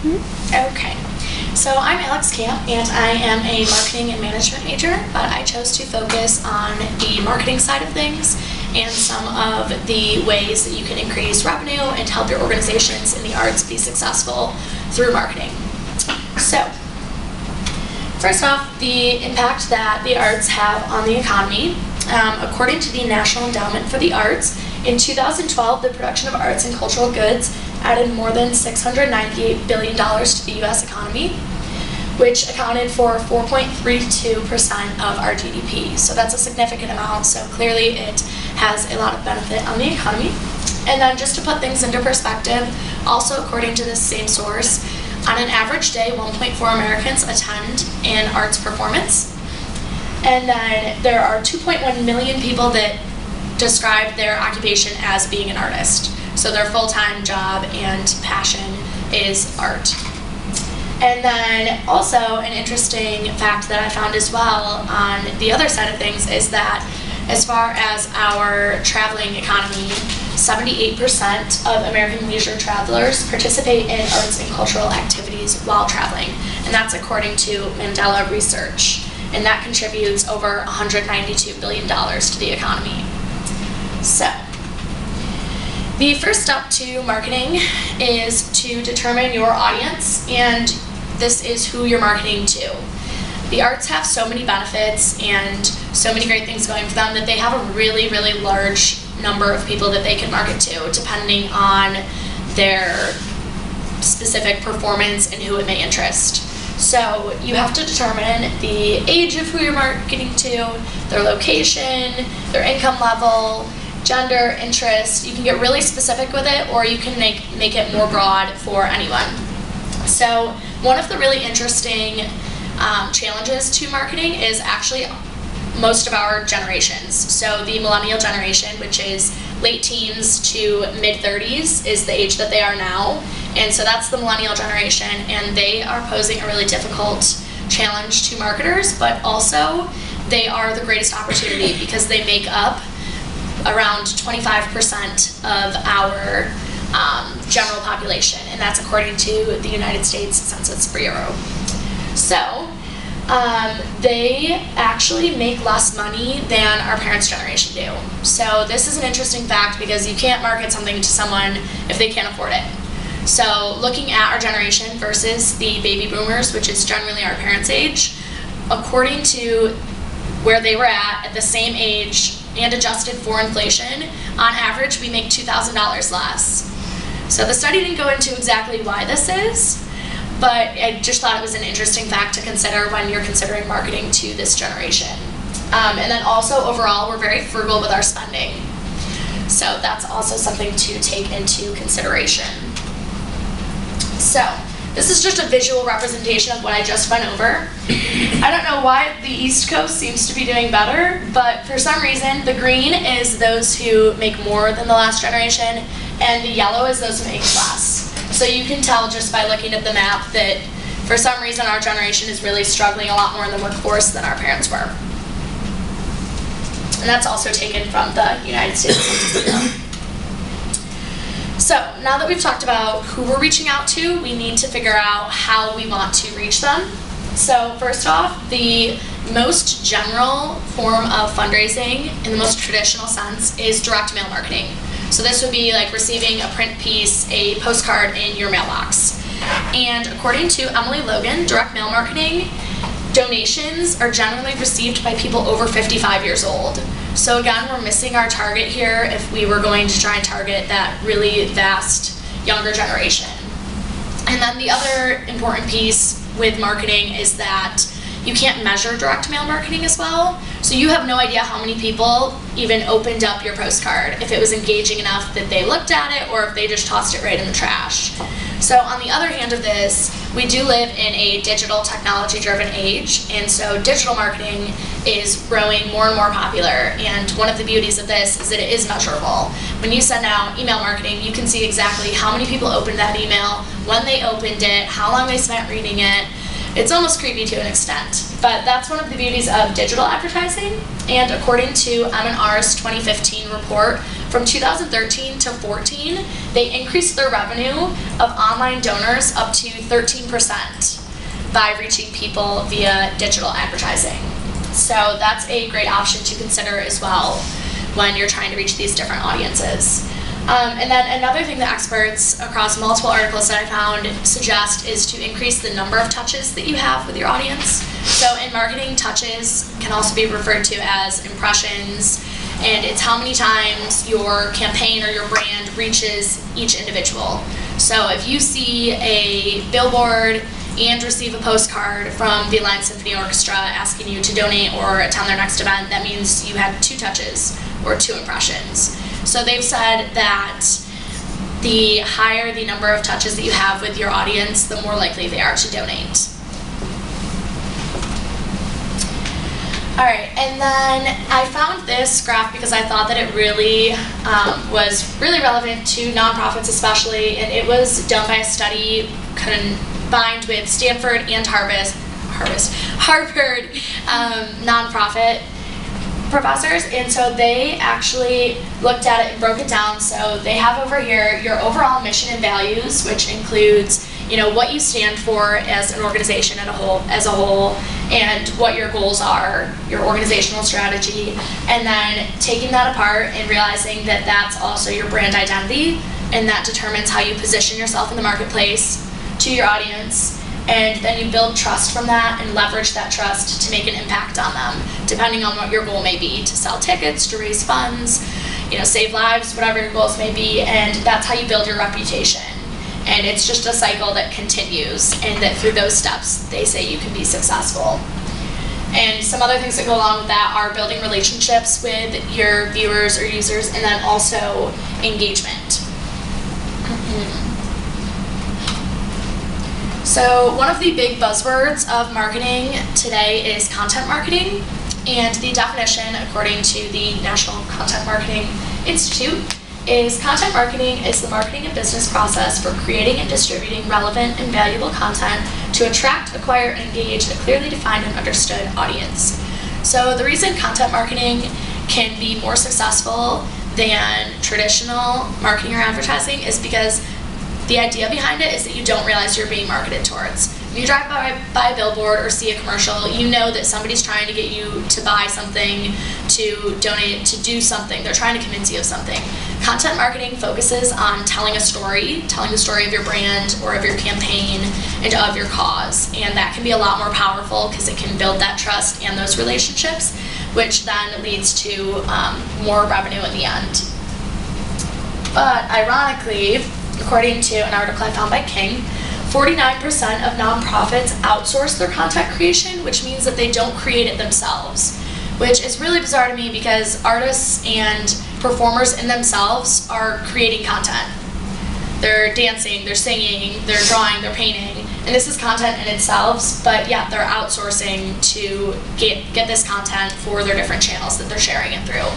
Okay, so I'm Alex Camp, and I am a marketing and management major, but I chose to focus on the marketing side of things and some of the ways that you can increase revenue and help your organizations in the arts be successful through marketing. So, first off, the impact that the arts have on the economy. According to the National Endowment for the Arts, in 2012, the production of arts and cultural goods added more than $698 billion to the U.S. economy, which accounted for 4.32% of our GDP. So that's a significant amount, so clearly it has a lot of benefit on the economy. And then just to put things into perspective, also according to this same source, on an average day, 1.4 Americans attend an arts performance. And then there are 2.1 million people that describe their occupation as being an artist. So their full-time job and passion is art. And then also an interesting fact that I found as well on the other side of things is that as far as our traveling economy, 78% of American leisure travelers participate in arts and cultural activities while traveling. And that's according to Mandela Research. And that contributes over $192 billion to the economy. So, the first step to marketing is to determine your audience, and this is who you're marketing to. The arts have so many benefits and so many great things going for them that they have a really, really large number of people that they can market to, depending on their specific performance and who it may interest. So you have to determine the age of who you're marketing to, their location, their income level, gender, interest. You can get really specific with it, or you can make it more broad for anyone. So one of the really interesting challenges to marketing is actually most of our generations. So the millennial generation, which is late teens to mid-30s, is the age that they are now. And so that's the millennial generation, and they are posing a really difficult challenge to marketers, but also they are the greatest opportunity because they make up around 25% of our general population, and that's according to the United States Census Bureau. So they actually make less money than our parents' generation do. So this is an interesting fact because you can't market something to someone if they can't afford it. So looking at our generation versus the baby boomers, which is generally our parents' age, according to where they were at the same age and adjusted for inflation, on average we make $2,000 less. So the study didn't go into exactly why this is, but I just thought it was an interesting fact to consider when you're considering marketing to this generation. And then also overall, we're very frugal with our spending. So that's also something to take into consideration. So this is just a visual representation of what I just went over. I don't know why the East Coast seems to be doing better, but for some reason the green is those who make more than the last generation, and the yellow is those who make less. So you can tell just by looking at the map that for some reason our generation is really struggling a lot more in the workforce than our parents were. And that's also taken from the United States Census Bureau. So now that we've talked about who we're reaching out to, we need to figure out how we want to reach them. So first off, the most general form of fundraising in the most traditional sense is direct mail marketing. So this would be like receiving a print piece, a postcard in your mailbox. And according to Emily Logan, direct mail marketing donations are generally received by people over 55 years old. So again, we're missing our target here if we were going to try and target that really vast younger generation. And then the other important piece with marketing is that you can't measure direct mail marketing as well. So you have no idea how many people even opened up your postcard, if it was engaging enough that they looked at it or if they just tossed it right in the trash. So on the other hand of this, we do live in a digital technology-driven age, and so digital marketing is growing more and more popular, and one of the beauties of this is that it is measurable. When you send out email marketing, you can see exactly how many people opened that email, when they opened it, how long they spent reading it. It's almost creepy to an extent, but that's one of the beauties of digital advertising. And according to M&R's 2015 report, from 2013 to 14, they increased their revenue of online donors up to 13% by reaching people via digital advertising. So that's a great option to consider as well when you're trying to reach these different audiences. And then another thing that experts across multiple articles that I found suggest is to increase the number of touches that you have with your audience. So in marketing, touches can also be referred to as impressions, and it's how many times your campaign or your brand reaches each individual. So if you see a billboard and receive a postcard from the Alliance Symphony Orchestra asking you to donate or attend their next event, that means you had 2 touches or 2 impressions. So they've said that the higher the number of touches that you have with your audience, the more likely they are to donate. All right, and then I found this graph because I thought that it really was really relevant to nonprofits especially, and it was done by a study combined with Stanford and Harvard nonprofit professors, and so they actually looked at it and broke it down. So they have over here your overall mission and values, which includes, you know, what you stand for as an organization as a whole, and what your goals are, your organizational strategy, and then taking that apart and realizing that that's also your brand identity, and that determines how you position yourself in the marketplace to your audience. And then you build trust from that and leverage that trust to make an impact on them, depending on what your goal may be, to sell tickets, to raise funds, you know, save lives, whatever your goals may be, and that's how you build your reputation. And it's just a cycle that continues, and that through those steps, they say you can be successful. And some other things that go along with that are building relationships with your viewers or users, and then also engagement. So one of the big buzzwords of marketing today is content marketing, and the definition, according to the National Content Marketing Institute, is content marketing is the marketing and business process for creating and distributing relevant and valuable content to attract, acquire, and engage a clearly defined and understood audience. So the reason content marketing can be more successful than traditional marketing or advertising is because the idea behind it is that you don't realize you're being marketed towards. If you drive by a billboard or see a commercial, you know that somebody's trying to get you to buy something, to donate, to do something. They're trying to convince you of something. Content marketing focuses on telling a story, telling the story of your brand or of your campaign and of your cause. And that can be a lot more powerful because it can build that trust and those relationships, which then leads to more revenue in the end. But ironically, according to an article I found by King, 49% of nonprofits outsource their content creation, which means that they don't create it themselves, which is really bizarre to me because artists and performers in themselves are creating content. They're dancing, they're singing, they're drawing, they're painting, and this is content in itself, but yeah, they're outsourcing to get this content for their different channels that they're sharing it through.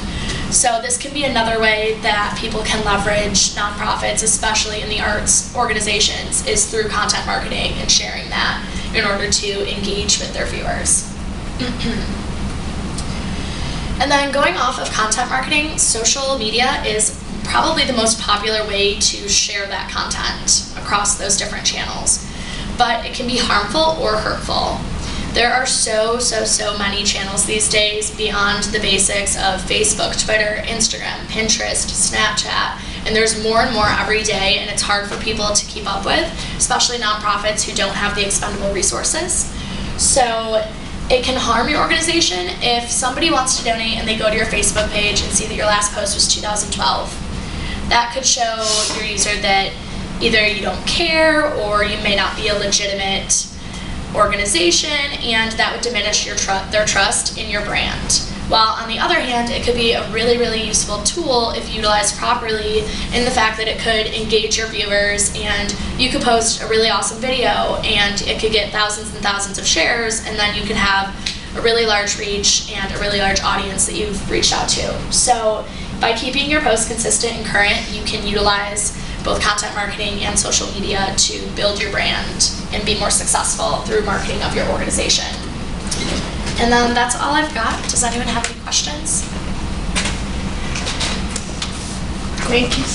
So this can be another way that people can leverage nonprofits, especially in the arts organizations, is through content marketing and sharing that in order to engage with their viewers. And then going off of content marketing, social media is probably the most popular way to share that content across those different channels. But it can be harmful or hurtful. There are so many channels these days beyond the basics of Facebook, Twitter, Instagram, Pinterest, Snapchat, and there's more and more every day, and it's hard for people to keep up with, especially nonprofits who don't have the expendable resources. So it can harm your organization if somebody wants to donate and they go to your Facebook page and see that your last post was 2012. That could show your user that either you don't care or you may not be a legitimate organization, and that would diminish their trust in your brand. While on the other hand, it could be a really useful tool if utilized properly in the fact that it could engage your viewers, and you could post a really awesome video and it could get thousands and thousands of shares, and then you could have a really large reach and a really large audience that you've reached out to. So by keeping your posts consistent and current, you can utilize both content marketing and social media to build your brand and be more successful through marketing of your organization. And then that's all I've got. Does anyone have any questions? Thank you so